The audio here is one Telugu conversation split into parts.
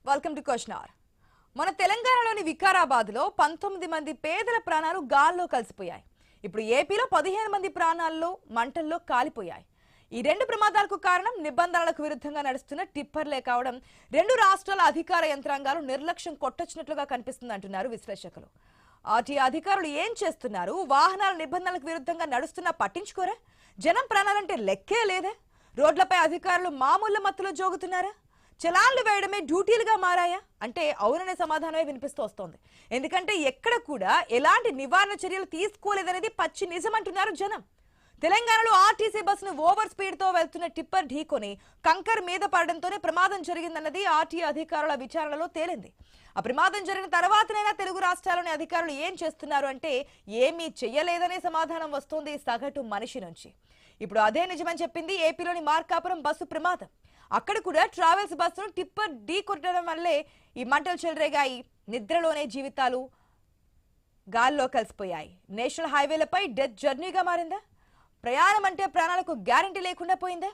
Welcome to question hour. మన తెలంగాణలోని వికారాబాద్లో 19 మంది పేదల ప్రాణాలు గాల్లో కలిసిపోయాయి. ఇప్పుడు ఏపీలో 15 మంది ప్రాణాల్లో మంటల్లో కాలిపోయాయి. ఈ రెండు ప్రమాదాలకు కారణం నిబంధనలకు విరుద్ధంగా నడుస్తున్న టిప్పర్లే కావడం రెండు రాష్ట్రాల అధికార యంత్రాంగాలు నిర్లక్ష్యం కొట్టొచ్చినట్లుగా కనిపిస్తుంది అంటున్నారు విశ్లేషకులు. ఆర్టీ అధికారులు ఏం చేస్తున్నారు? వాహనాల నిబంధనలకు విరుద్ధంగా నడుస్తున్నా పట్టించుకోరా? జనం ప్రాణాలంటే లెక్కే లేదే? రోడ్లపై అధికారులు మామూలు మత్తులో జోగుతున్నారా? చలాన్లు వేయడమే డ్యూటీలుగా మారాయా అంటే అవుననే సమాధానమే వినిపిస్తూ వస్తోంది. ఎందుకంటే ఎక్కడ కూడా ఎలాంటి నివారణ చర్యలు తీసుకోలేదనేది పచ్చి నిజమంటున్నారు జనం. తెలంగాణలో ఆర్టీసీ బస్సును ఓవర్ స్పీడ్ తో వెళ్తున్న టిప్పర్ ఢీకొని కంకర్ మీద పడడంతోనే ప్రమాదం జరిగిందన్నది ఆర్టీ అధికారుల విచారణలో తేలింది. ఆ ప్రమాదం జరిగిన తర్వాతనైనా తెలుగు రాష్ట్రాల్లోని అధికారులు ఏం చేస్తున్నారు అంటే ఏమీ చెయ్యలేదనే సమాధానం వస్తోంది సగటు మనిషి నుంచి. ఇప్పుడు అదే నిజమని చెప్పింది ఏపీలోని మార్కాపురం బస్సు ప్రమాదం. అక్కడ కూడా ట్రావెల్స్ బస్సును టిప్పర్ ఢీ కొట్టడం వల్లే ఈ మంటలు చెలరేగాయి. నిద్రలోనే జీవితాలు గాల్లో కలిసిపోయాయి. నేషనల్ హైవేలపై డెత్ జర్నీగా మారిందా? ప్రయాణం అంటే ప్రాణాలకు గ్యారంటీ లేకుండా పోయిందా?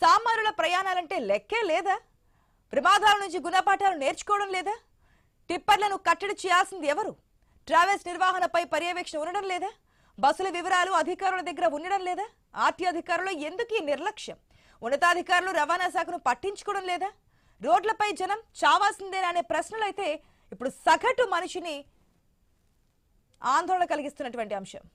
సామాన్యుల ప్రయాణాలంటే లెక్కే లేదా? ప్రమాదాల నుంచి గుణపాఠాలు నేర్చుకోవడం లేదా? టిప్పర్లను కట్టడి చేయాల్సింది ఎవరు? ట్రావెల్స్ నిర్వహణపై పర్యవేక్షణ ఉండడం లేదా? బస్సుల వివరాలు అధికారుల దగ్గర ఉండడం లేదా? ఆర్టీ అధికారులు ఎందుకు ఈ నిర్లక్ష్యం? ఉన్నతాధికారులు రవాణా శాఖను పట్టించుకోవడం లేదా? రోడ్లపై జనం చావాల్సిందేనా అనే ప్రశ్నలు అయితే ఇప్పుడు సగటు మనిషిని ఆందోళన కలిగిస్తున్నటువంటి అంశం.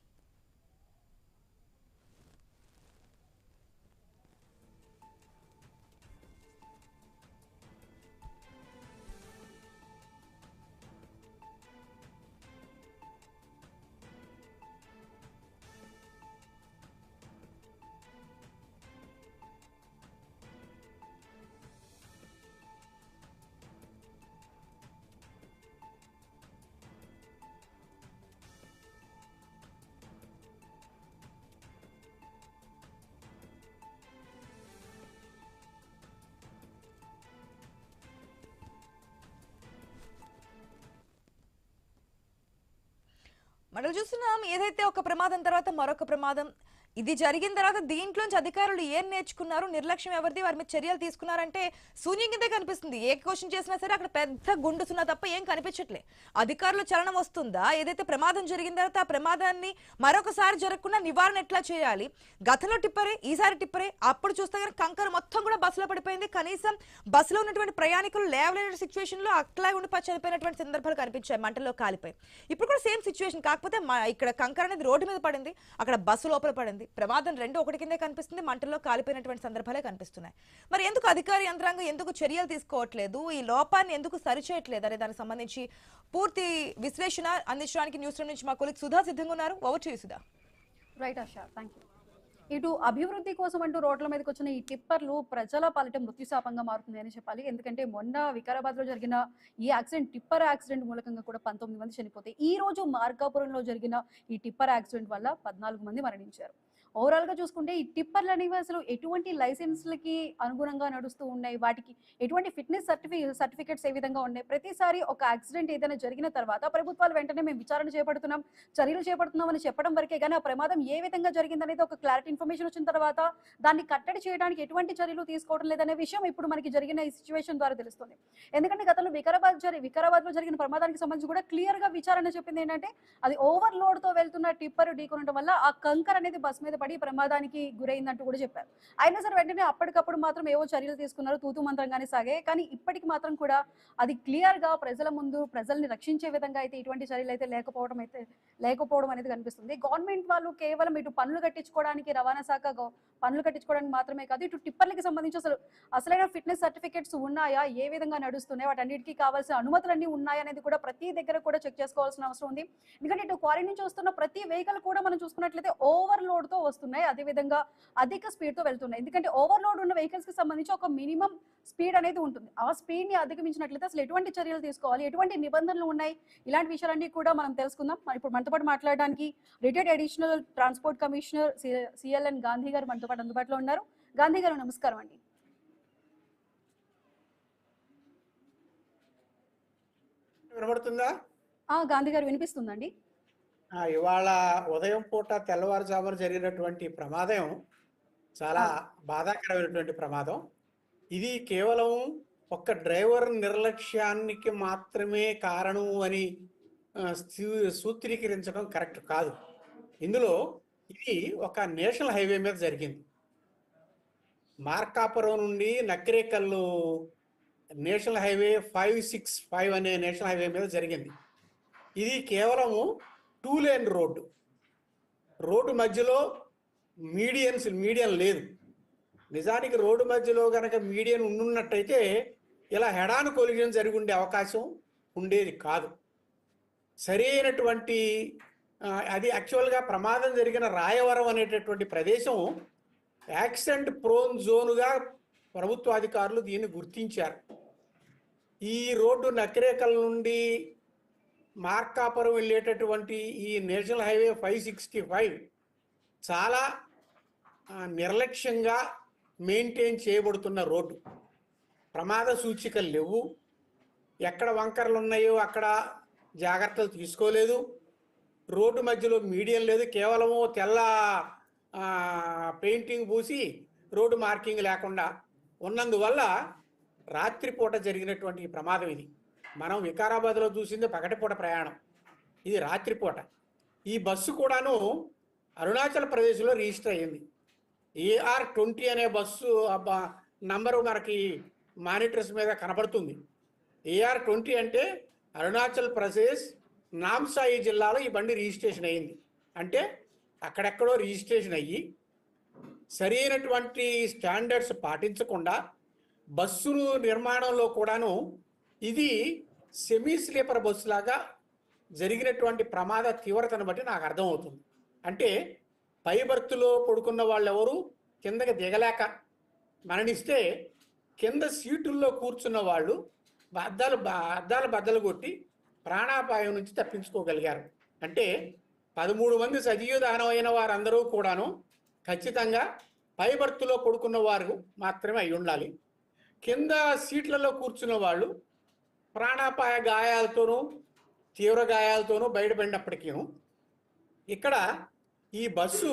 మనం చూస్తున్నాం ఏదైతే ఒక ప్రమాదం తర్వాత మరొక ప్రమాదం, ఇది జరిగిన తర్వాత దీంట్లోంచి అధికారులు ఏం నేర్చుకున్నారు, నిర్లక్ష్యం ఎవరిది, వారి మీద చర్యలు తీసుకున్నారంటే శూన్యం కిందే కనిపిస్తుంది. ఏ క్వశ్చన్ చేసినా సరే అక్కడ పెద్ద గుండు సున్నా తప్ప ఏం కనిపించట్లే. అధికారులు చలనం వస్తుందా? ఏదైతే ప్రమాదం జరిగిన తర్వాత ఆ ప్రమాదాన్ని మరొకసారి జరగకుండా నివారణ ఎట్లా చేయాలి? గతంలో టిప్పరే, ఈసారి టిప్పరే. అప్పుడు చూస్తే కానీ కంకర మొత్తం కూడా బస్సులో పడిపోయింది. కనీసం బస్సులో ఉన్నటువంటి ప్రయాణికులు లేవలేని సిచ్యువేషన్ లో అట్లా ఉండి చనిపోయినటువంటి సందర్భాలు కనిపించాయి, మంటల్లో కాలిపోయి. ఇప్పుడు కూడా సేమ్ సిచ్యువేషన్, కాకపోతే ఇక్కడ కంకర అనేది రోడ్డు మీద పడింది, అక్కడ బస్సు లోపల పడింది. ప్రమాదం రెండు ఒకటి కిందే కనిపిస్తుంది, మంటల్లో కాలిపోయినటువంటి సందర్భాలే కనిపిస్తున్నాయి. మరి ఎందుకు అధికార యంత్రాంగం ఎందుకు చర్యలు తీసుకోవట్లేదు, ఈ లోపాన్ని ఎందుకు సరిచేయట్లేదు అనే దానికి సంబంధించి పూర్తి విశ్లేషణ అందించడానికి న్యూస్ రూమ్ నుంచి మా కొలీగ్ సుధా సిద్ధంగా ఉన్నారు. Over to you Sudha. Right ASHA, thank you. ఇటు అభివృద్ధి కోసం అంటూ రోడ్ల మీదకి వచ్చిన ఈ టిప్పర్లు ప్రజల పాలిట మృత్యుశాపంగా మారుతుంది అని చెప్పాలి. ఎందుకంటే మొన్న వికారాబాద్ లో జరిగిన ఈ యాక్సిడెంట్, టిప్పర్ యాక్సిడెంట్ మూలకంగా కూడా 19 మంది చనిపోతే, ఈ రోజు మార్కాపురంలో జరిగిన ఈ టిప్పర్ యాక్సిడెంట్ వల్ల 14 మంది మరణించారు. ఓవరాల్ గా చూసుకుంటే ఈ టిప్పర్లు అనేవి అసలు ఎటువంటి లైసెన్స్లకి అనుగుణంగా నడుస్తూ ఉన్నాయి, వాటికి ఎటువంటి ఫిట్నెస్ సర్టిఫికేట్స్ ఏ విధంగా ఉన్నాయి, ప్రతిసారి ఒక యాక్సిడెంట్ ఏదైనా జరిగిన తర్వాత ప్రభుత్వాలు వెంటనే మేము విచారణ చేపడుతున్నాం, చర్యలు చేపడుతున్నాం అని చెప్పడం వరకే కానీ ఆ ప్రమాదం ఏ విధంగా జరిగిందనేది ఒక క్లారిటీ ఇన్ఫర్మేషన్ వచ్చిన తర్వాత దాన్ని కట్టడి చేయడానికి ఎటువంటి చర్యలు తీసుకోవడం లేదనే విషయం ఇప్పుడు మనకి జరిగిన ఈ సిచ్యువేషన్ ద్వారా తెలుస్తుంది. ఎందుకంటే గతంలో వికారాబాద్ లో జరిగిన ప్రమాదానికి సంబంధించి కూడా క్లియర్ గా విచారణ చెప్పింది ఏంటంటే అది ఓవర్లోడ్ తో వెళ్తున్న టిప్పర్ ఢీకొనడం వల్ల ఆ కంకర్ అనేది బస్ మీద పడి ప్రమాదానికి గురైందంటూ కూడా చెప్పారు. అయినా సరే వెంటనే అప్పటికప్పుడు మాత్రం ఏవో చర్యలు తీసుకున్నారు, తూతు మంత్రంగానే సాగాయి. కానీ ఇప్పటికి మాత్రం కూడా అది క్లియర్ గా ప్రజల ముందు ప్రజల్ని రక్షించే విధంగా అయితే ఇటువంటి చర్యలు అయితే లేకపోవడం అనేది కనిపిస్తుంది. గవర్నమెంట్ వాళ్ళు కేవలం ఇటు పనులు కట్టించుకోవడానికి, రవాణా శాఖ పనులు కట్టించుకోవడానికి మాత్రమే కాదు, ఇటు టిప్పర్లకి సంబంధించి అసలైన ఫిట్నెస్ సర్టిఫికేట్స్ ఉన్నాయా, ఏ విధంగా నడుస్తున్నాయి, వాటన్నిటికీ కావాల్సిన అనుమతులన్నీ ఉన్నాయా అనేది కూడా ప్రతి దగ్గర కూడా చెక్ చేసుకోవాల్సిన అవసరం ఉంది. ఎందుకంటే ఇటు క్వారీ నుంచి వస్తున్న ప్రతి వెహికల్ కూడా మనం చూసుకున్నట్లయితే ఓవర్లోడ్ తో వస్తున్నాయి, అదేవిధంగా అధిక స్పీడ్ తో వెళ్తున్నాయి. ఎందుకంటే ఓవర్లోడ్ ఉన్న వెహికల్స్ కి సంబంధించి ఒక మినిమం స్పీడ్ అనేది ఉంటుంది. ఆ స్పీడ్ ని అధిగమించినట్లయితే అసలు ఎటువంటి చర్యలు తీసుకోవాలి, ఎటువంటి నిబంధనలు ఉన్నాయి, ఇలాంటి విషయాలన్నీ కూడా మనం తెలుసుకుందాం. ఇప్పుడు మనతో పాటు మాట్లాడడానికి retired additional transport commissioner CLN Gandhi గారు మనతో పాటు అందుబాటులో ఉన్నారు. గాంధీ గారు నమస్కారం అండి. వినబడుతుందా? గాంధీ గారు వినిపిస్తుందండి. ఇవాళ ఉదయం పూట తెల్లవారుజామున జరిగినటువంటి ప్రమాదం చాలా బాధాకరమైనటువంటి ప్రమాదం. ఇది కేవలం ఒక్క డ్రైవర్ నిర్లక్ష్యానికి మాత్రమే కారణం అని సూత్రీకరించడం కరెక్ట్ కాదు. ఇందులో ఇది ఒక నేషనల్ హైవే మీద జరిగింది. మార్కాపురం నుండి నకిరేకల్లు నేషనల్ హైవే 565 అనే నేషనల్ హైవే మీద జరిగింది. ఇది కేవలము 2 లేన్ రోడ్డు మధ్యలో మీడియన్ లేదు. నిజానికి రోడ్డు మధ్యలో కనుక మీడియన్ ఉన్నట్టయితే ఇలా హెడాన్ కొలిజన్ జరిగి ఉండే అవకాశం ఉండేది కాదు. సరైనటువంటి అది యాక్చువల్గా ప్రమాదం జరిగిన రాయవరం అనేటటువంటి ప్రదేశం యాక్సిడెంట్ ప్రోన్ జోనుగా ప్రభుత్వ అధికారులు దీన్ని గుర్తించారు. ఈ రోడ్డు నకిరేకల్ నుండి మార్కాపురం వెళ్ళేటటువంటి ఈ నేషనల్ హైవే 565 చాలా నిర్లక్ష్యంగా మెయింటైన్ చేయబడుతున్న రోడ్డు. ప్రమాద సూచికలు లేవు. ఎక్కడ వంకరలు ఉన్నాయో అక్కడ జాగ్రత్తలు తీసుకోలేదు. రోడ్డు మధ్యలో మీడియం లేదు. కేవలము తెల్ల పెయింటింగ్ పూసి రోడ్డు మార్కింగ్ లేకుండా ఉన్నందువల్ల రాత్రిపూట జరిగినటువంటి ప్రమాదం ఇది. మనం వికారాబాద్లో చూసింది పగటిపూట ప్రయాణం, ఇది రాత్రిపూట. ఈ బస్సు కూడాను అరుణాచల్ ప్రదేశ్లో రిజిస్టర్ అయ్యింది. AR20 అనే బస్సు నంబరు మనకి మానిటర్స్ మీద కనబడుతుంది. AR20 అంటే అరుణాచల్ ప్రదేశ్ నాంసాయి జిల్లాలో ఈ బండి రిజిస్ట్రేషన్ అయ్యింది. అంటే అక్కడెక్కడో రిజిస్ట్రేషన్ అయ్యి సరైనటువంటి స్టాండర్డ్స్ పాటించకుండా బస్సులు నిర్మాణంలో కూడాను ఇది సెమీ స్లీపర్ బస్సు లాగా జరిగినటువంటి ప్రమాద తీవ్రతను బట్టి నాకు అర్థమవుతుంది. అంటే పై బర్తులో పడుకున్న వాళ్ళు ఎవరు కిందకి దిగలేక మరణిస్తే కింద సీటుల్లో కూర్చున్న వాళ్ళు అద్దాలు బద్దలు కొట్టి ప్రాణాపాయం నుంచి తప్పించుకోగలిగారు. అంటే 13 మంది సజీవ దహనం అయిన వారందరూ కూడాను ఖచ్చితంగా పై బర్తులో పడుకున్న వారు మాత్రమే అయి ఉండాలి. కింద సీట్లలో కూర్చున్న వాళ్ళు ప్రాణాపాయ గాయాలతోనూ తీవ్ర గాయాలతోనూ బయటపడినప్పటికీను ఇక్కడ ఈ బస్సు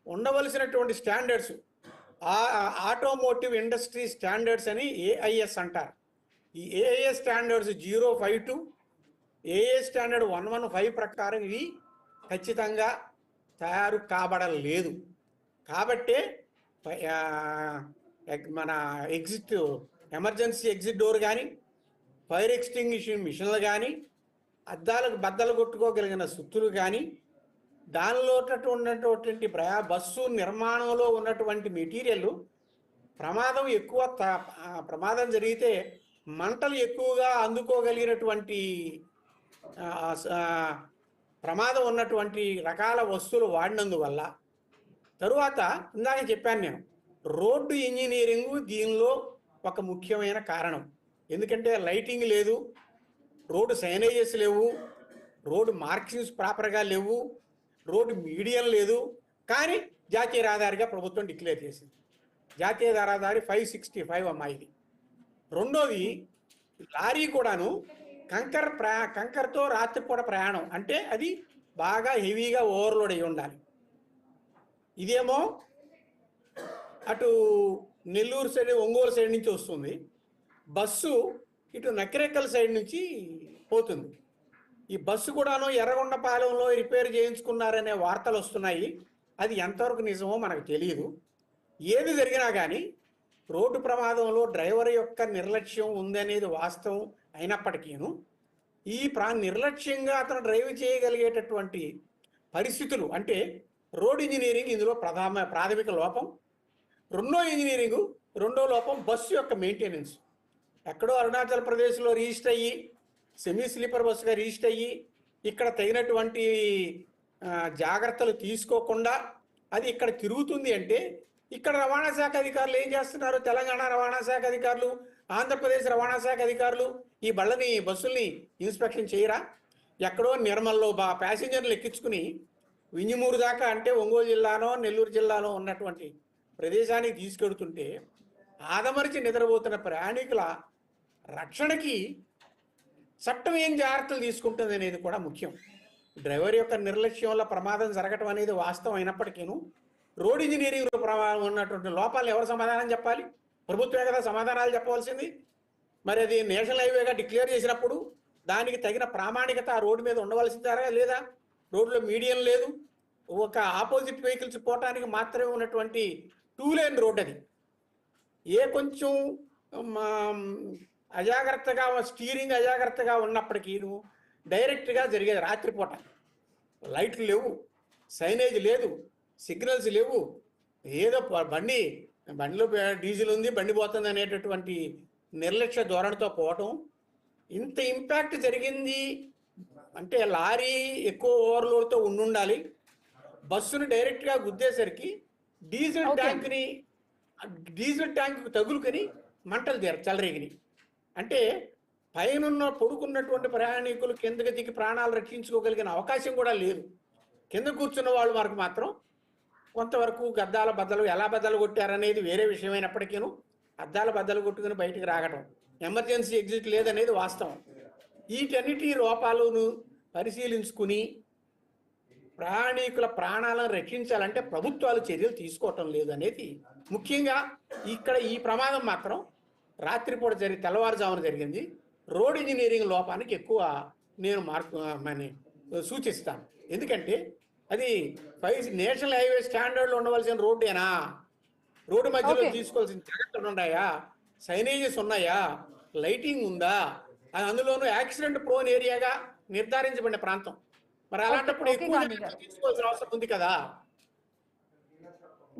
ఉండవలసినటువంటి స్టాండర్డ్స్ ఆటోమోటివ్ ఇండస్ట్రీ స్టాండర్డ్స్ అని AIS అంటారు. ఈ AIS స్టాండర్డ్స్ 052, AIS స్టాండర్డ్ 115 ప్రకారం ఇవి ఖచ్చితంగా తయారు కాబడలేదు. కాబట్టే మన ఎమర్జెన్సీ ఎగ్జిట్ డోర్ కానీ ఫైర్ ఎక్స్టింగ్విషింగ్ మిషన్లు కానీ అద్దాలకు బద్దలు కొట్టుకోగలిగిన సుత్తులు కానీ దానిలో ఉన్నటువంటి బస్సు నిర్మాణంలో ఉన్నటువంటి మెటీరియల్ ప్రమాదం జరిగితే మంటలు ఎక్కువగా అందుకోగలిగినటువంటి ప్రమాదం ఉన్నటువంటి రకాల వస్తువులు వాడినందువల్ల తరువాత ఇందాక చెప్పాను నేను రోడ్డు ఇంజనీరింగ్ దీనిలో ఒక ముఖ్యమైన కారణం. ఎందుకంటే లైటింగ్ లేదు, రోడ్డు సైనేజెస్ లేవు, రోడ్డు మార్కింగ్స్ ప్రాపర్గా లేవు, రోడ్డు మీడియం లేదు. కానీ జాతీయ రహదారిగా ప్రభుత్వం డిక్లేర్ చేసింది. జాతీయ రహదారి 565 అమ్మాయిది. రెండోది లారీ కూడాను కంకర్తో రాత్రిపూట ప్రయాణం అంటే అది బాగా హెవీగా ఓవర్లోడ్ అయి ఉండాలి. ఇదేమో అటు నెల్లూరు సైడ్ ఒంగోలు సైడ్ నుంచి వస్తుంది, బస్సు ఇటు నకిరేకల్ సైడ్ నుంచి పోతుంది. ఈ బస్సు కూడాను ఎర్రగొండపాలెంలో రిపేర్ చేయించుకున్నారనే వార్తలు వస్తున్నాయి. అది ఎంతవరకు నిజమో మనకు తెలియదు. ఏది జరిగినా కానీ రోడ్డు ప్రమాదంలో డ్రైవర్ యొక్క నిర్లక్ష్యం ఉందనేది వాస్తవం అయినప్పటికీను ఈ నిర్లక్ష్యంగా అతను డ్రైవ్ చేయగలిగేటటువంటి పరిస్థితులు అంటే రోడ్ ఇంజనీరింగ్ ఇందులో ప్రాథమిక లోపం. రెండో లోపం బస్సు యొక్క మెయింటెనెన్స్. ఎక్కడో అరుణాచల్ ప్రదేశ్లో రిజిస్టర్ అయ్యి సెమీ స్లీపర్ బస్సుగా రిజిస్టర్ అయ్యి ఇక్కడ తగినటువంటి జాగ్రత్తలు తీసుకోకుండా అది ఇక్కడ తిరుగుతుంది అంటే ఇక్కడ రవాణా శాఖ అధికారులు ఏం చేస్తున్నారు? తెలంగాణ రవాణా శాఖ అధికారులు, ఆంధ్రప్రదేశ్ రవాణా శాఖ అధికారులు ఈ బస్సుల్ని ఇన్స్పెక్షన్ చేయరా? ఎక్కడో నిర్మల్లో ప్యాసింజర్లు ఎక్కించుకుని వింజమూరు దాకా అంటే ఒంగోలు జిల్లానో నెల్లూరు జిల్లాలో ఉన్నటువంటి ప్రదేశానికి తీసుకెడుతుంటే ఆదమరిచి నిద్రపోతున్న ప్రయాణికుల రక్షణకి చట్టం ఏం జాగ్రత్తలు తీసుకుంటుంది అనేది కూడా ముఖ్యం. డ్రైవర్ యొక్క నిర్లక్ష్యం వల్ల ప్రమాదం జరగటం అనేది వాస్తవం అయినప్పటికీను రోడ్ ఇంజనీరింగ్లో ప్రమాదం ఉన్నటువంటి లోపాలను ఎవరు సమాధానం చెప్పాలి? ప్రభుత్వమే కదా సమాధానాలు చెప్పవలసింది. మరి అది నేషనల్ హైవేగా డిక్లేర్ చేసినప్పుడు దానికి తగిన ప్రామాణికత ఆ రోడ్డు మీద ఉండవలసిందా లేదా? రోడ్లో మీడియం లేదు, ఒక ఆపోజిట్ వెహికల్స్ పోవటానికి మాత్రమే ఉన్నటువంటి 2 లేన్ రోడ్ అది. కొంచెం అజాగ్రత్తగా స్టీరింగ్ అజాగ్రత్తగా ఉన్నప్పటికీ డైరెక్ట్గా జరిగేది. రాత్రిపూట లైట్లు లేవు, సైనేజ్ లేదు, సిగ్నల్స్ లేవు, ఏదో బండిలో డీజిల్ ఉంది, బండి పోతుంది అనేటటువంటి నిర్లక్ష్య ధోరణితో పోవటం. ఇంత ఇంపాక్ట్ జరిగింది అంటే లారీ ఎక్కువ ఓవర్లోడ్తో ఉండాలి. బస్సును డైరెక్ట్గా గుద్దేసరికి డీజిల్ ట్యాంక్ తగులుకొని మంటలు చెలరేగినాయి. అంటే పైన పడుకున్నటువంటి ప్రయాణికులు కిందకి దిగి ప్రాణాలు రక్షించుకోగలిగిన అవకాశం కూడా లేదు. కింద కూర్చున్న వాళ్ళు వరకు మాత్రం కొంతవరకు గద్దాల బద్దలు ఎలా బద్దలు కొట్టారనేది వేరే విషయమైనప్పటికీను అద్దాల బద్దలు కొట్టుకుని బయటికి రాగటం, ఎమర్జెన్సీ ఎగ్జిట్ లేదనేది వాస్తవం. వీటన్నిటి లోపాలను పరిశీలించుకుని ప్రయాణికుల ప్రాణాలను రక్షించాలంటే ప్రభుత్వాలు చర్యలు తీసుకోవటం లేదు అనేది ముఖ్యంగా ఇక్కడ ఈ ప్రమాదం మాత్రం రాత్రిపూట తెల్లవారుజామున జరిగింది. రోడ్ ఇంజనీరింగ్ లోపానికి ఎక్కువ నేను సూచిస్తాను. ఎందుకంటే అది నేషనల్ హైవే స్టాండర్డ్లో ఉండవలసిన రోడ్డేనా? రోడ్డు మధ్యలో తీసుకోవాల్సిన జాగ్రత్తలు ఉన్నాయా? సైనేజెస్ ఉన్నాయా? లైటింగ్ ఉందా? అందులోనూ యాక్సిడెంట్ ప్రోన్ ఏరియాగా నిర్ధారించబడిన ప్రాంతం. మరి అలాంటప్పుడు ఎక్కువ తీసుకోవాల్సిన అవసరం ఉంది కదా.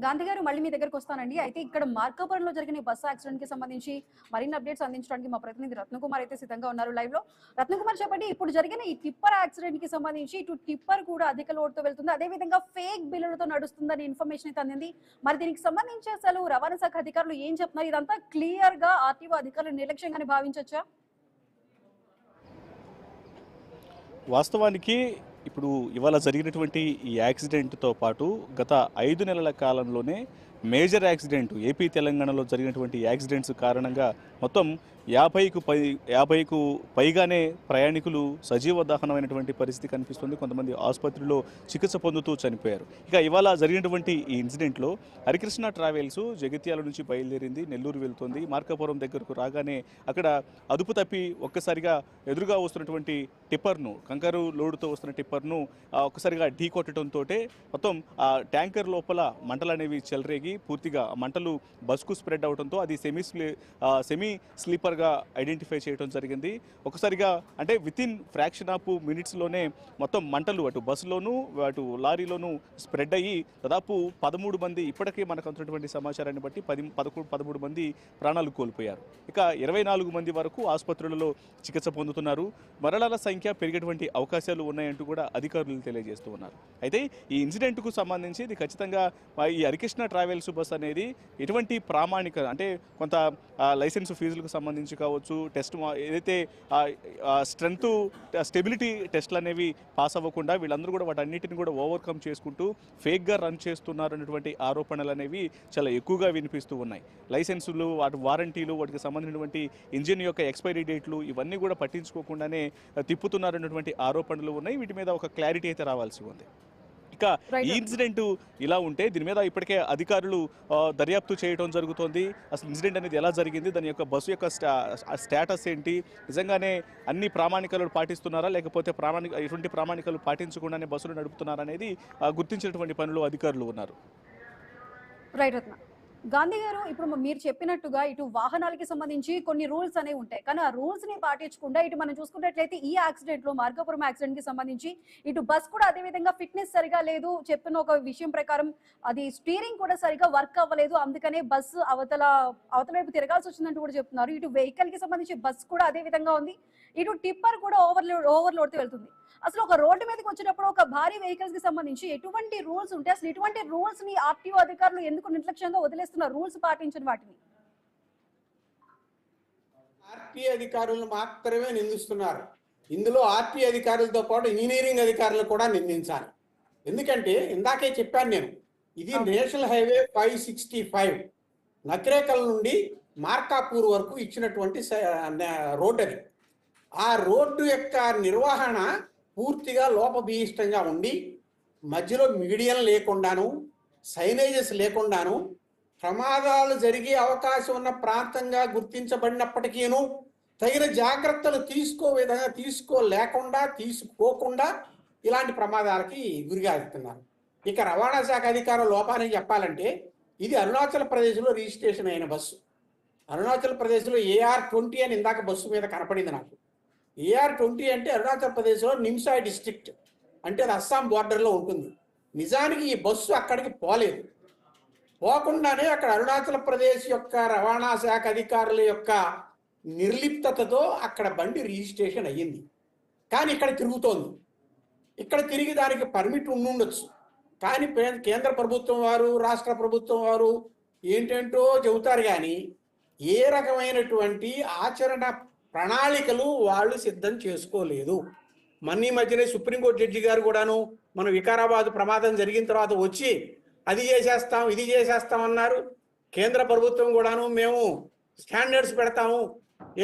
గాంధీ గారు, మళ్ళీ మీ దగ్గరకు వస్తానండి. అయితే ఇక్కడ మార్కాపురంలో జరిగిన బస్సు యాక్సిడెంట్ కి సంబంధించి మరిన్ని అప్డేట్స్ అందించడానికి మా ప్రతినిధి రత్నకుమార్ అయితే సిద్ధంగా ఉన్నారు లైవ్ లో. రత్నకుమార్, చెప్పండి, ఇప్పుడు జరిగిన ఈ టిప్పర్ యాక్సిడెంట్ కి సంబంధించి ఇటు టిప్పర్ కూడా అధిక లోడ్ తో వెళ్తుంది, అదే విధంగా ఫేక్ బిల్లులతో నడుస్తుందని ఇన్ఫర్మేషన్ అయితే అందింది. మరి దీనికి సంబంధించి అసలు రవాణా శాఖ అధికారులు ఏం చెప్తున్నారు? ఇదంతా క్లియర్ గా ఆర్టీఓ అధికారులు నిర్లక్ష్యంగానే భావించవచ్చా? వాస్తవానికి ఇప్పుడు ఇవాళ జరిగినటువంటి ఈ యాక్సిడెంట్తో పాటు గత 5 నెలల కాలంలోనే మేజర్ యాక్సిడెంట్ ఏపీ తెలంగాణలో జరిగినటువంటి యాక్సిడెంట్స్ కారణంగా మొత్తం 50కు పైగానే ప్రయాణికులు సజీవ దహనమైనటువంటి పరిస్థితి కనిపిస్తుంది. కొంతమంది ఆసుపత్రిలో చికిత్స పొందుతూ చనిపోయారు. ఇక ఇవాళ జరిగినటువంటి ఈ ఇన్సిడెంట్లో హరికృష్ణ ట్రావెల్స్ జగిత్యాల నుంచి బయలుదేరింది, నెల్లూరు వెళ్తుంది. మార్కాపురం దగ్గరకు రాగానే అక్కడ అదుపు తప్పి ఒక్కసారిగా ఎదురుగా వస్తున్నటువంటి టిప్పర్ను, కంకరు లోడుతో వస్తున్న టిప్పర్ను ఒక్కసారిగా ఢీ కొట్టడంతో మొత్తం ఆ ట్యాంకర్ లోపల మంటలు అనేవి చెలరేగి పూర్తిగా మంటలు బస్కు స్ప్రెడ్ అవడంతో అది సెమీ స్లీపర్గా ఐడెంటిఫై చేయడం జరిగింది. ఒకసారిగా అంటే వితిన్ ఫ్రాక్షన్ ఆఫ్ మినిట్స్లోనే మొత్తం మంటలు అటు బస్సులోనూ అటు లారీలోనూ స్ప్రెడ్ అయ్యి దాదాపు 13 మంది, ఇప్పటికే మనకు అందుతున్నటువంటి సమాచారాన్ని బట్టి 13 మంది ప్రాణాలు కోల్పోయారు. ఇక 24 మంది వరకు ఆసుపత్రులలో చికిత్స పొందుతున్నారు. మరణాల సంఖ్య పెరిగేటువంటి అవకాశాలు ఉన్నాయంటూ కూడా అధికారులు తెలియజేస్తూ ఉన్నారు. అయితే ఈ ఇన్సిడెంట్కు సంబంధించి ఇది ఖచ్చితంగా ఈ హరికృష్ణ ట్రావెల్స్ బస్ అనేది ఎటువంటి ప్రామాణిక అంటే కొంత లైసెన్స్ ఫీజులకు సంబంధించి కావచ్చు, టెస్ట్ ఏదైతే స్ట్రెంత్ స్టెబిలిటీ టెస్ట్లు అనేవి పాస్ అవ్వకుండా వీళ్ళందరూ కూడా వాటన్నిటిని కూడా ఓవర్కమ్ చేసుకుంటూ ఫేక్గా రన్ చేస్తున్నారు అనేటువంటి ఆరోపణలు అనేవి చాలా ఎక్కువగా వినిపిస్తూ ఉన్నాయి. లైసెన్సులు, వాటి వారంటీలు, వాటికి సంబంధించినటువంటి ఇంజిన్ యొక్క ఎక్స్పైరీ డేట్లు ఇవన్నీ కూడా పట్టించుకోకుండానే తిప్పుతున్నారనేటువంటి ఆరోపణలు ఉన్నాయి. వీటి మీద ఒక క్లారిటీ అయితే రావాల్సి ఉంది. ఇక ఈ ఇన్సిడెంట్ ఇలా ఉంటే దీని మీద ఇప్పటికే అధికారులు దర్యాప్తు చేయడం జరుగుతోంది. అసలు ఇన్సిడెంట్ అనేది ఎలా జరిగింది, దాని యొక్క బస్సు యొక్క స్టేటస్ ఏంటి, నిజంగానే అన్ని ప్రామాణికాలు పాటిస్తున్నారా లేకపోతే ఎటువంటి ప్రామాణికాలు పాటించకుండానే బస్సులు నడుపుతున్నారా అనేది గుర్తించినటువంటి పనులు అధికారులు ఉన్నారు. రైట్ రత్న. గాంధీ గారు, ఇప్పుడు మీరు చెప్పినట్టుగా ఇటు వాహనాలకి సంబంధించి కొన్ని రూల్స్ అనేవి ఉంటాయి, కానీ ఆ రూల్స్ ని పాటించకుండా ఇటు మనం చూసుకున్నట్లయితే ఈ యాక్సిడెంట్ లో మార్కాపురం యాక్సిడెంట్ కి సంబంధించి ఇటు బస్ కూడా అదే విధంగా ఫిట్నెస్ సరిగా లేదు. చెప్తున్న ఒక విషయం ప్రకారం అది స్టీరింగ్ కూడా సరిగా వర్క్ అవ్వలేదు, అందుకనే బస్సు అవతల వైపు తిరగాల్సి వచ్చిందంటూ కూడా చెప్తున్నారు. ఇటు వెహికల్ కి సంబంధించి బస్ కూడా అదే విధంగా ఉంది, ఇటు టిప్పర్ కూడా ఓవర్లోడ్ తో వెళ్తుంది. అసలు ఒక రోడ్డు మీదకి వచ్చినప్పుడు ఒక భారీ వెహికల్స్ కి సంబంధించి ఎటువంటి రూల్స్ ఉంటాయి? అసలు ఇటువంటి రూల్స్ ని ఆర్టీఓ అధికారులు ఎందుకు నిర్లక్ష్యంగా వదిలేస్తున్నారు, రూల్స్ పాటించని వాటిని? ఆర్టీ అధికారులను మాత్రమే నిందిస్తున్నారు. ఇందులో ఆర్టీ అధికారులతో పాటు ఇంజనీరింగ్ అధికారులు కూడా నిందించాలి. ఎందుకంటే ఇందాకే చెప్పాను నేను, ఇది నేషనల్ హైవే 565 నక్రేకల్ నుండి మార్కాపూర్ వరకు ఇచ్చినటువంటి రోడ్డు అది. ఆ రోడ్డు యొక్క నిర్వహణ పూర్తిగా లోపభీయిష్టంగా ఉండి మధ్యలో మీడియం లేకుండాను, సైనేజెస్ లేకుండాను, ప్రమాదాలు జరిగే అవకాశం ఉన్న ప్రాంతంగా గుర్తించబడినప్పటికీను తగిన జాగ్రత్తలు తీసుకోకుండా ఇలాంటి ప్రమాదాలకి గురిగాడుతున్నారు. ఇక రవాణా శాఖ అధికారుల లోపానికి చెప్పాలంటే, ఇది అరుణాచల్ ప్రదేశ్లో రిజిస్ట్రేషన్ అయిన బస్సు. అరుణాచల్ ప్రదేశ్లో AR-20 అని ఇందాక బస్సు మీద కనపడింది నాకు. AR-20 అంటే అరుణాచల్ ప్రదేశ్లో నిమ్సాయ్ డిస్ట్రిక్ట్, అంటే అది అస్సాం బార్డర్లో ఉంటుంది. నిజానికి ఈ బస్సు అక్కడికి పోలేదు. పోకుండానే అక్కడ అరుణాచల్ ప్రదేశ్ యొక్క రవాణా శాఖ అధికారుల యొక్క నిర్లిప్తతతో అక్కడ బండి రిజిస్ట్రేషన్ అయ్యింది. కానీ ఇక్కడ తిరుగుతోంది. ఇక్కడ తిరిగి దానికి పర్మిట్ ఉండుండొచ్చు. కానీ కేంద్ర ప్రభుత్వం వారు, రాష్ట్ర ప్రభుత్వం వారు ఏంటంటో చెబుతారు, కానీ ఏ రకమైనటువంటి ఆచరణ ప్రణాళికలు వాళ్ళు సిద్ధం చేసుకోలేదు. ఈ మధ్యనే సుప్రీంకోర్టు జడ్జి గారు కూడాను మన వికారాబాద్ ప్రమాదం జరిగిన తర్వాత వచ్చి అది చేసేస్తాం ఇది చేసేస్తాం అన్నారు. కేంద్ర ప్రభుత్వం కూడాను మేము స్టాండర్డ్స్ పెడతాము,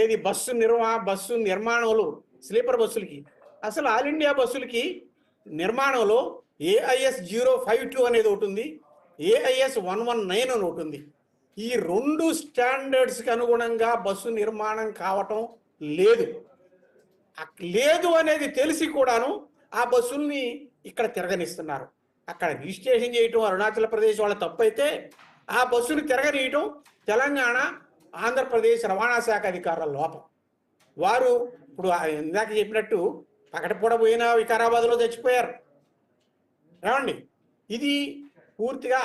ఏది బస్సు నిర్మాణంలో స్లీపర్ బస్సులకి, అసలు ఆల్ ఇండియా బస్సులకి నిర్మాణంలో AIS 052 అనేది ఒకటి ఉంది, AIS 119 అని ఒకటి ఉంది. ఈ 2 స్టాండర్డ్స్కి అనుగుణంగా బస్సు నిర్మాణం కావటం లేదు అనేది తెలిసి కూడాను ఆ బస్సుల్ని ఇక్కడ తిరగనిస్తున్నారు. అక్కడ రిజిస్ట్రేషన్ చేయటం అరుణాచల్ ప్రదేశ్ వాళ్ళ తప్పు అయితే, ఆ బస్సును తిరగనీయటం తెలంగాణ ఆంధ్రప్రదేశ్ రవాణా శాఖ అధికారుల లోపం. వారు ఇప్పుడు ఇందాక చెప్పినట్టు పకటపూడ పోయిన వికారాబాద్లో చచ్చిపోయారు. ఏమండి, ఇది పూర్తిగా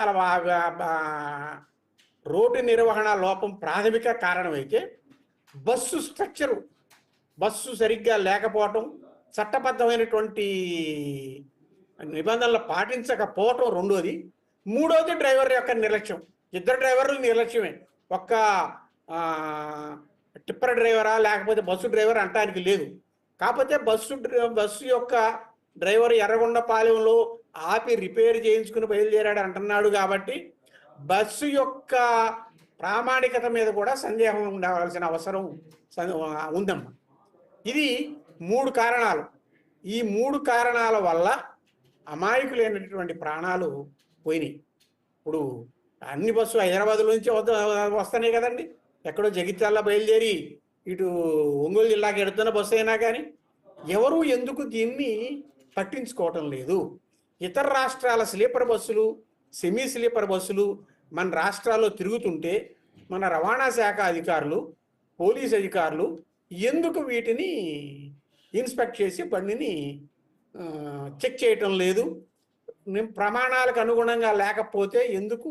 రోడ్డు నిర్వహణ లోపం ప్రాథమిక కారణమైతే, బస్సు స్ట్రక్చరు బస్సు సరిగ్గా లేకపోవటం, చట్టబద్ధమైనటువంటి నిబంధనలు పాటించకపోవటం రెండోది. మూడోది డ్రైవర్ యొక్క నిర్లక్ష్యం. ఇద్దరు డ్రైవర్లు నిర్లక్ష్యమే, ఒక్క టిప్పర్ డ్రైవరా లేకపోతే బస్సు డ్రైవర్ అంటానికి లేదు. కాకపోతే బస్సు యొక్క డ్రైవర్ ఎర్రగొండపాలెంలో ఆపి రిపేర్ చేయించుకుని బయలుదేరాడు అంటున్నాడు కాబట్టి బస్సు యొక్క ప్రామాణికత మీద కూడా సందేహం ఉండవలసిన అవసరం ఉందమ్మా. ఇది 3 కారణాలు. ఈ 3 కారణాల వల్ల అమాయకులైనటువంటి ప్రాణాలు పోయినాయి. ఇప్పుడు అన్ని బస్సు హైదరాబాద్ నుంచి వస్తున్నాయి కదండి. ఎక్కడో జగిత్యాల బయలుదేరి ఇటు ఒంగోలు జిల్లాకి ఎడుతున్న బస్సు అయినా కానీ ఎవరు ఎందుకు దీన్ని పట్టించుకోవటం లేదు. ఇతర రాష్ట్రాల స్లీపర్ బస్సులు, సెమీ స్లీపర్ బస్సులు మన రాష్ట్రాల్లో తిరుగుతుంటే మన రవాణా శాఖ అధికారులు, పోలీస్ అధికారులు ఎందుకు వీటిని ఇన్స్పెక్ట్ చేసి బండిని చెక్ చేయటం లేదు, ప్రమాణాలకు అనుగుణంగా లేకపోతే ఎందుకు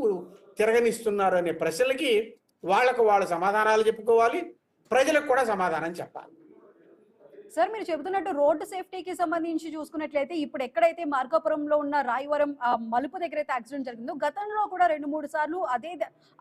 తిరగనిస్తున్నారు అనే ప్రశ్నలకి వాళ్ళు సమాధానాలు చెప్పుకోవాలి, ప్రజలకు కూడా సమాధానం చెప్పాలి. సార్, మీరు చెబుతున్నట్టు రోడ్డు సేఫ్టీకి సంబంధించి చూసుకున్నట్లయితే ఇప్పుడు ఎక్కడైతే మార్కాపురంలో ఉన్న రాయవరం మలుపు దగ్గర అయితే యాక్సిడెంట్ జరిగిందో, గతంలో కూడా 2-3 సార్లు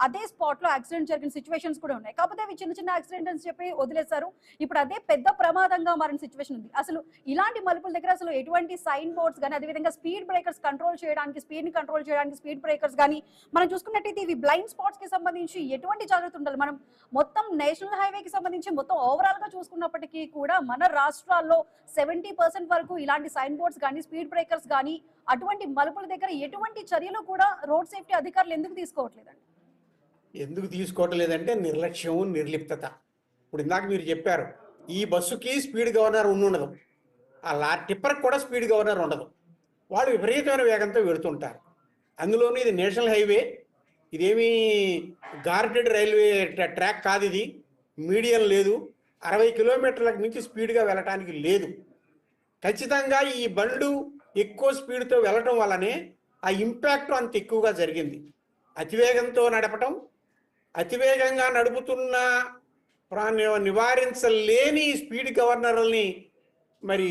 అదే స్పాట్ లో యాక్సిడెంట్ జరిగిన సిచ్యువేషన్స్ కూడా ఉన్నాయి. కాకపోతే అవి చిన్న చిన్న యాక్సిడెంట్ అని చెప్పి వదిలేశారు. ఇప్పుడు అదే పెద్ద ప్రమాదంగా మారిన సిచ్యువేషన్ ఉంది. అసలు ఇలాంటి మలుపుల దగ్గర అసలు ఎటువంటి సైన్ బోర్డ్స్ కానీ, అదేవిధంగా స్పీడ్ బ్రేకర్స్ కంట్రోల్ చేయడానికి, స్పీడ్ ని కంట్రోల్ చేయడానికి స్పీడ్ బ్రేకర్స్ కానీ మనం చూసుకున్నట్టయితే ఇవి బ్లైండ్ స్పాట్స్ కి సంబంధించి ఎటువంటి జాగ్రత్త ఉండాలి? మనం మొత్తం నేషనల్ హైవేకి సంబంధించి మొత్తం ఓవరాల్ గా చూసుకున్నప్పటికీ కూడా మన రాష్ట్రాల్లో 70% వరకు ఇలాంటి సైన్ బోర్డ్స్ కానీ, స్పీడ్ బ్రేకర్స్ కానీ, అటువంటి మలుపుల దగ్గర ఎటువంటి చర్యలు కూడా రోడ్ సేఫ్టీ అధికారులు ఎందుకు తీసుకోవట్లేదండి? ఎందుకు తీసుకోవట్లేదంటే నిర్లక్ష్యం, నిర్లిప్తత. ఇప్పుడు ఇందాక మీరు చెప్పారు, ఈ బస్సుకి స్పీడ్ గవర్నర్ ఉండదు, ఆ టిప్పర్కి కూడా స్పీడ్ గవర్నర్ ఉండదు. వాళ్ళు విపరీతమైన వేగంతో వెళుతుంటారు. అందులోనూ ఇది నేషనల్ హైవే, ఇదేమీ గార్డెడ్ రైల్వే ట్రాక్ కాదు, ఇది మీడియం లేదు, 60 కిలోమీటర్లకు మించి స్పీడ్గా వెళ్ళటానికి లేదు. ఖచ్చితంగా ఈ బండ్లు ఎక్కువ స్పీడ్తో వెళ్ళటం వల్లనే ఆ ఇంపాక్ట్ అంత ఎక్కువగా జరిగింది. అతివేగంతో నడపటం, అతివేగంగా నడుపుతున్న నివారించలేని స్పీడ్ గవర్నర్లని మరి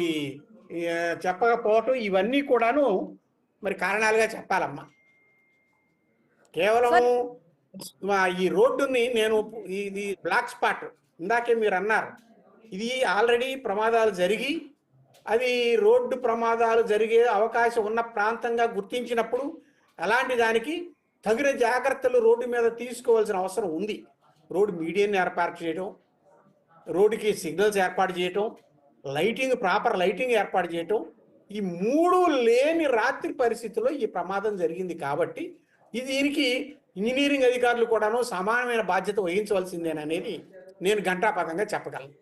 చెప్పకపోవటం, ఇవన్నీ కూడాను మరి కారణాలుగా చెప్పాలమ్మా. కేవలం ఈ రోడ్డుని ఇది బ్లాక్ స్పాట్, ఇందాకే మీరు అన్నారు, ఇది ఆల్రెడీ ప్రమాదాలు జరిగి అది రోడ్డు ప్రమాదాలు జరిగే అవకాశం ఉన్న ప్రాంతంగా గుర్తించినప్పుడు అలాంటి దానికి తగిన జాగ్రత్తలు రోడ్డు మీద తీసుకోవాల్సిన అవసరం ఉంది. రోడ్డు మీడియాన్ని ఏర్పాటు చేయడం, రోడ్డుకి సిగ్నల్స్ ఏర్పాటు చేయటం, ప్రాపర్ లైటింగ్ ఏర్పాటు చేయటం, ఈ 3 లేని రాత్రి పరిస్థితుల్లో ఈ ప్రమాదం జరిగింది. కాబట్టి దీనికి ఇంజనీరింగ్ అధికారులు కూడాను సమానమైన బాధ్యత వహించవలసిందేననేది నేను ఘంటాపథంగా చెప్పగలను.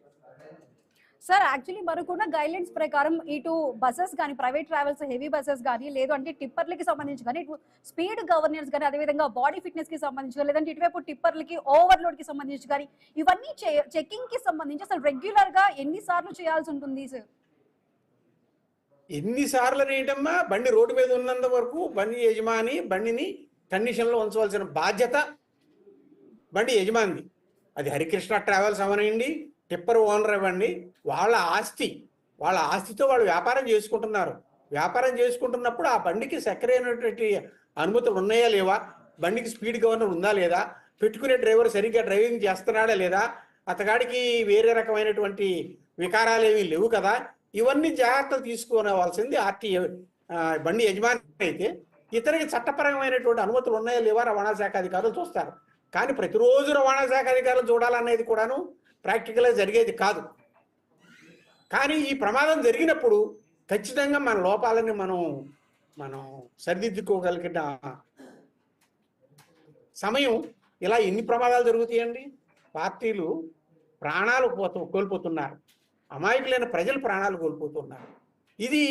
సార్ యాక్చువల్లీ మనకున్న గైడ్లైన్స్ ప్రకారం ఇటు బస్సెస్ కానీ ప్రైవేట్ ట్రావెల్స్ హెవీ బస్సెస్ కానీ లేదు అంటే టిప్పర్లకి సంబంధించి కానీ ఇటు స్పీడ్ గవర్నెన్స్ కానీ అదేవిధంగా బాడీ ఫిట్నెస్ కి సంబంధించి కానీ లేదంటే ఇటువైపు టిప్పర్లకి ఓవర్లోడ్ కి సంబంధించి కానీ ఇవన్నీ చెకింగ్ కి సంబంధించి అసలు రెగ్యులర్ గా ఎన్నిసార్లు చేయాల్సి ఉంటుంది సార్? ఎన్నిసార్లు ఏంటమ్మా, బండి రోడ్డు మీద ఉన్నంత వరకు బండి యజమాని బండిని కండిషన్లో ఉంచవలసిన బాధ్యత బండి యజమానిది. అది హరికృష్ణ ట్రావెల్స్ అవనండి, టిప్పర్ ఓనర్ ఇవ్వండి, వాళ్ళ ఆస్తితో వాళ్ళు వ్యాపారం చేసుకుంటున్నారు. వ్యాపారం చేసుకుంటున్నప్పుడు ఆ బండికి సరైనటువంటి అనుమతులు ఉన్నాయా లేవా, బండికి స్పీడ్ గవర్నర్ ఉందా లేదా, పెట్టుకునే డ్రైవర్ సరిగ్గా డ్రైవింగ్ చేస్తున్నాడా లేదా, అతగాడికి వేరే రకమైనటువంటి వికారాలు ఏమీ లేవు కదా, ఇవన్నీ జాగ్రత్తలు తీసుకోవాల్సింది ఆర్టీఏ బండి యజమాని. అయితే ఇతనికి చట్టపరమైనటువంటి అనుమతులు ఉన్నాయా లేవా రవాణా శాఖ అధికారులు చూస్తారు. కానీ ప్రతిరోజు రవాణా శాఖ అధికారులు చూడాలనేది కూడాను ప్రాక్టికల్గా జరిగేది కాదు. కానీ ఈ ప్రమాదం జరిగినప్పుడు ఖచ్చితంగా మన లోపాలని మనం సరిదిద్దుకోగలిగిన సమయం ఇలా ఎన్ని ప్రమాదాలు జరుగుతాయండి. పార్టీలు ప్రాణాలు కోల్పోతున్నారు, అమాయకులైన ప్రజలు ప్రాణాలు కోల్పోతున్నారు. ఇది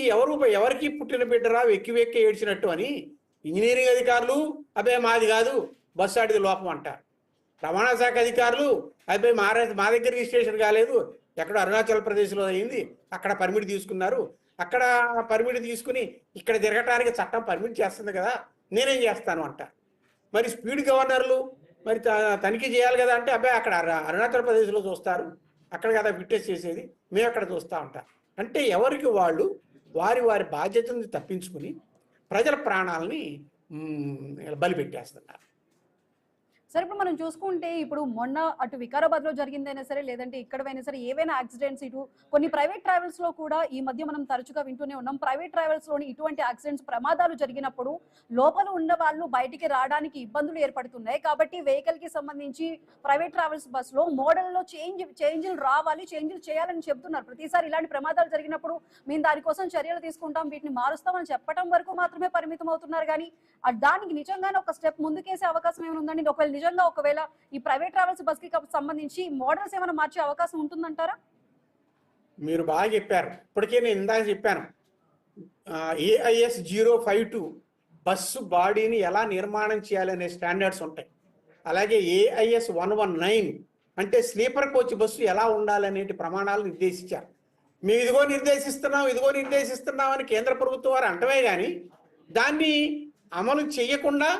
ఎవరికి పుట్టిన బిడ్డరా వెక్కి వెక్కి ఏడ్చినట్టు అని ఇంజనీరింగ్ అధికారులు అబ్బే మాది కాదు బస్సు ఆడిది లోపం అంటారు. రవాణా శాఖ అధికారులు అబ్బాయి మా దగ్గర రిజిస్ట్రేషన్ కాలేదు, ఎక్కడో అరుణాచల్ ప్రదేశ్లో అయింది, అక్కడ పర్మిట్ తీసుకున్నారు, అక్కడ పర్మిట్ తీసుకుని ఇక్కడ తిరగటానికి చట్టం పర్మిట్ చేస్తుంది కదా, నేనేం చేస్తాను అంటారు. మరి స్పీడ్ గవర్నర్లు మరి తనిఖీ చేయాలి కదా అంటే అబ్బాయి అక్కడ అరుణాచల్ ప్రదేశ్లో చూస్తారు, అక్కడ కదా ఫిట్నెస్ చేసేది, మేము అక్కడ చూస్తూ ఉంటాం. అంటే ఎవరికి వాళ్ళు వారి బాధ్యతని తప్పించుకుని ప్రజల ప్రాణాలని బలిపెట్టేస్తున్నారు. సరే ఇప్పుడు మనం చూసుకుంటే ఇప్పుడు మొన్న అటు వికారాబాద్ లో జరిగిందైనా సరే లేదంటే ఇక్కడైనా సరే ఏవైనా యాక్సిడెంట్స్ ఇటు కొన్ని ప్రైవేట్ ట్రావెల్స్ లో కూడా ఈ మధ్య మనం తరచుగా వింటూనే ఉన్నాం. ప్రైవేట్ ట్రావెల్స్ లోని ఇటువంటి యాక్సిడెంట్స్ ప్రమాదాలు జరిగినప్పుడు లోపల ఉన్న వాళ్ళు బయటికి రావడానికి ఇబ్బందులు ఏర్పడుతున్నాయి. కాబట్టి వెహికల్ కి సంబంధించి ప్రైవేట్ ట్రావెల్స్ బస్ లో మోడల్ లో చేంజ్లు రావాలి, చేంజ్లు చేయాలని చెప్తున్నారు. ప్రతిసారి ఇలాంటి ప్రమాదాలు జరిగినప్పుడు మేము దానికోసం చర్యలు తీసుకుంటాం, వీటిని మారుస్తామని చెప్పడం వరకు మాత్రమే పరిమితం అవుతున్నారు. కానీ దానికి నిజంగానే ఒక స్టెప్ ముందుకేసే అవకాశం ఏమైనా ఉందండి? ఒకవేళ ఈ ప్రైవేట్ ట్రావెల్స్ బస్ కి సంబంధించి మోడల్స్ ఏమైనా మార్చే అవకాశం ఉంటుందంటారా? మీరు బాగా చెప్పారు. ఇప్పటికే నేను ఇందాక చెప్పాను, AIS 052 బస్సు బాడీని ఎలా నిర్మాణం చేయాలనే స్టాండర్డ్స్ ఉంటాయి. అలాగే AIS 119 అంటే స్లీపర్ కోచ్ బస్సు ఎలా ఉండాలనేటి ప్రమాణాలు నిర్దేశించారు. మేము ఇదిగో నిర్దేశిస్తున్నాం అని కేంద్ర ప్రభుత్వం వారు అంటమే కానీ దాన్ని అమలు చేయకుండా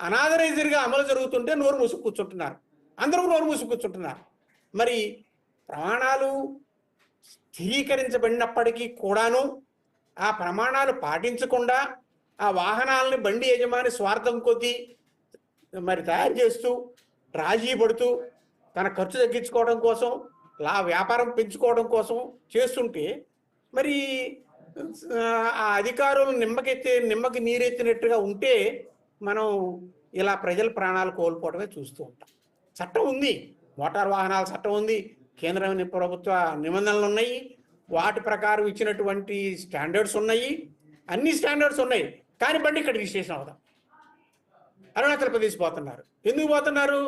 అనాథరైజర్గా అమలు జరుగుతుంటే నోరు మూసుకు కూర్చుంటున్నారు, అందరూ నోరు మూసుకు కూర్చుంటున్నారు. మరి ప్రమాణాలు స్థిరీకరించబడినప్పటికీ కూడాను ఆ ప్రమాణాలు పాటించకుండా ఆ వాహనాలని బండి యజమాని స్వార్థం కొద్దీ మరి తయారు చేస్తూ రాజీ పడుతూ తన ఖర్చు తగ్గించుకోవడం కోసం వ్యాపారం పెంచుకోవడం కోసం చేస్తుంటే మరి ఆ అధికారులు నిమ్మకి నీరెత్తినట్టుగా ఉంటే మనం ఇలా ప్రజల ప్రాణాలు కోల్పోవడమే చూస్తూ ఉంటాం. చట్టం ఉంది, మోటార్ వాహనాల చట్టం ఉంది, కేంద్ర ప్రభుత్వ నిబంధనలు ఉన్నాయి, వాటి ప్రకారం ఇచ్చినటువంటి స్టాండర్డ్స్ ఉన్నాయి, అన్ని స్టాండర్డ్స్ ఉన్నాయి. కానీ బండి ఇక్కడ రిజిస్ట్రేషన్ అవుదాం అరుణాచల్ ప్రదేశ్ పోతున్నారు. ఎందుకు పోతున్నారు?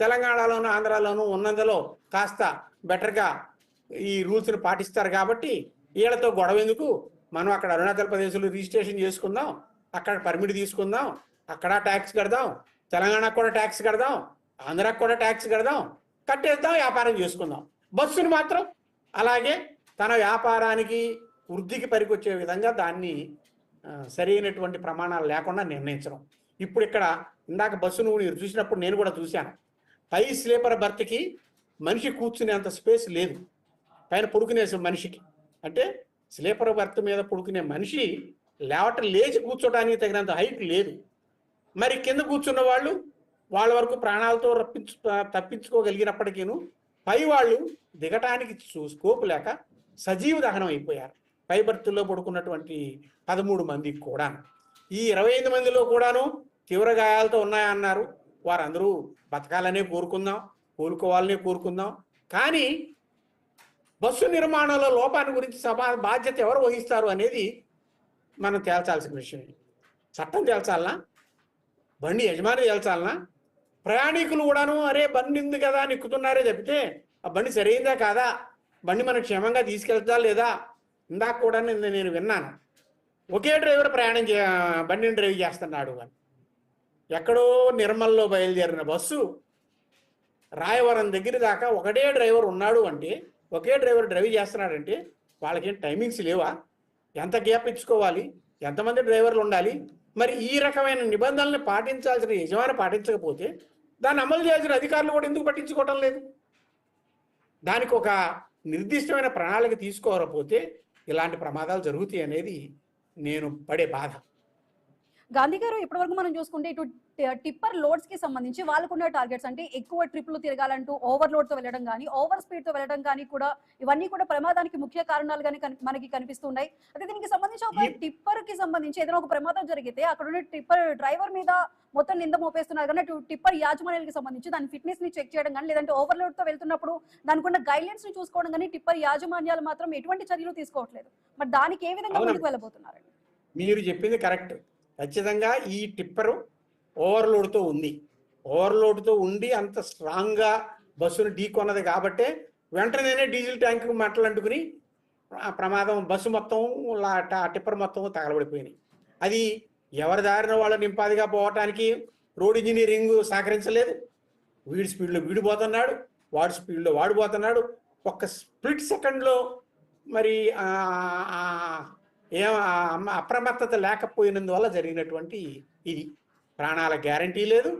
తెలంగాణలోను ఆంధ్రాలోను ఉన్నందులో కాస్త బెటర్గా ఈ రూల్స్ని పాటిస్తారు కాబట్టి వీళ్ళతో గొడవ ఎందుకు, మనం అక్కడ అరుణాచల్ ప్రదేశ్లో రిజిస్ట్రేషన్ చేసుకుందాం, అక్కడ పర్మిట్ తీసుకుందాం, అక్కడ ట్యాక్స్ కడదాం, తెలంగాణకు కూడా ట్యాక్స్ కడదాం, ఆంధ్రాకు కూడా ట్యాక్స్ కడదాం, కట్టేద్దాం, వ్యాపారం చేసుకుందాం. బస్సుని మాత్రం అలాగే తన వ్యాపారానికి వృద్ధికి పనికొచ్చే విధంగా దాన్ని సరైనటువంటి ప్రమాణాలు లేకుండా నిర్ణయించడం. ఇప్పుడు ఇక్కడ ఇందాక బస్సును మీరు చూసినప్పుడు నేను కూడా చూశాను, పై స్లీపర్ బర్త్కి మనిషి కూర్చునేంత స్పేస్ లేదు, పైన పడుకునే మనిషికి. అంటే స్లీపర్ బర్త్ మీద పడుకునే మనిషి లేచి కూర్చోడానికి తగినంత హైట్ లేదు. మరి కింద కూర్చున్న వాళ్ళ వరకు ప్రాణాలతో తప్పించుకోగలిగినప్పటికీను పై వాళ్ళు దిగటానికి స్కోప్ లేక సజీవ దహనం అయిపోయారు. పై బర్తుల్లో పడుకున్నటువంటి 13 మందికి కూడా, ఈ 25 మందిలో కూడాను తీవ్ర గాయాలతో ఉన్నాయన్నారు. వారందరూ బతకాలనే కోరుకుందాం, కోలుకోవాలనే కోరుకుందాం. కానీ బస్సు నిర్మాణంలో లోపాన్ని గురించి బాధ్యత ఎవరు వహిస్తారు అనేది మనం తేల్చాల్సిన విషయం. చట్టం తేల్చాలనా, బండి యజమాని తేల్చాలనా, ప్రయాణికులు కూడాను అరే బండి ఉంది కదా అని ఎక్కుతున్నారే చెప్తే ఆ బండి సరైందా కాదా బండి మనం క్షేమంగా తీసుకెళ్తా లేదా? ఇందాక కూడా నేను విన్నాను, ఒకే డ్రైవర్ బండిని డ్రైవ్ చేస్తున్నాడు అని. ఎక్కడో నిర్మల్లో బయలుదేరిన బస్సు రాయవరం దగ్గర దాకా ఒకటే డ్రైవర్ ఉన్నాడు అంటే, ఒకే డ్రైవర్ డ్రైవ్ చేస్తున్నాడంటే వాళ్ళకేం టైమింగ్స్ లేవా? ఎంత గ్యాప్ ఇచ్చుకోవాలి? ఎంతమంది డ్రైవర్లు ఉండాలి? మరి ఈ రకమైన నిబంధనల్ని పాటించాల్సిన యజమాని పాటించకపోతే దాన్ని అమలు చేయాల్సిన అధికారులు కూడా ఎందుకు పట్టించుకోవటం లేదు? దానికి ఒక నిర్దిష్టమైన ప్రణాళిక తీసుకోకపోతే ఇలాంటి ప్రమాదాలు జరుగుతాయి అనేది నేను పడే బాధ. గాంధీ గారు, ఇప్పటివరకు మనం చూసుకుంటే ఇటు టిప్పర్ లోడ్స్ కి సంబంధించి వాళ్ళకున్న టార్గెట్స్ అంటే ఎక్కువ ట్రిప్లు తిరగాలంటూ ఓవర్లోడ్ తో వెళ్ళడం కానీ, ఓవర్ స్పీడ్ తో వెళ్ళడం కానీ కూడా, ఇవన్నీ కూడా ప్రమాదానికి ముఖ్య కారణాలు కానీ మనకి కనిపిస్తున్నాయి. అయితే దీనికి సంబంధించి ఒక టిప్పర్ కి సంబంధించి ఏదైనా ఒక ప్రమాదం జరిగితే అక్కడ ఉన్న టిప్పర్ డ్రైవర్ మీద మొత్తం నింద మోపేస్తున్నారు కానీ అటు టిప్పర్ యాజమాన్యానికి సంబంధించి దాని ఫిట్నెస్ ని చెక్ చేయడం కానీ, లేదంటే ఓవర్లోడ్ తో వెళ్తున్నప్పుడు దానికి ఉన్న గైడ్లైన్స్ ని చూసుకోవడం కానీ టిప్పర్ యాజమాన్యాలు మాత్రం ఎటువంటి చర్యలు తీసుకోవట్లేదు. మరి దానికి ఏ విధంగా ముందుకు వెళ్ళబోతున్నారండి? మీరు చెప్పింది కరెక్ట్. ఖచ్చితంగా ఈ టిప్పరు ఓవర్లోడ్తో ఉంది. ఓవర్లోడ్తో ఉండి అంత స్ట్రాంగ్గా బస్సును ఢీకొన్నది కాబట్టే వెంటనే డీజిల్ ట్యాంక్ మంటలు అంటుకుని ప్రమాదం, బస్సు మొత్తం టిప్పర్ మొత్తం తగలబడిపోయినాయి. అది ఎవరి దారిన వాళ్ళు నింపాదిగా పోవటానికి రోడ్ ఇంజనీరింగ్ సహకరించలేదు. వీడి స్పీడ్లో వీడు పోతున్నాడు, వాడి స్పీడ్లో వాడు పోతున్నాడు. ఒక్క స్ప్లిట్ సెకండ్లో మరి అప్రమత్తత లేకపోయినందువల్ల జరిగినటువంటి ఇది. ప్రాణాల గ్యారంటీ లేదు,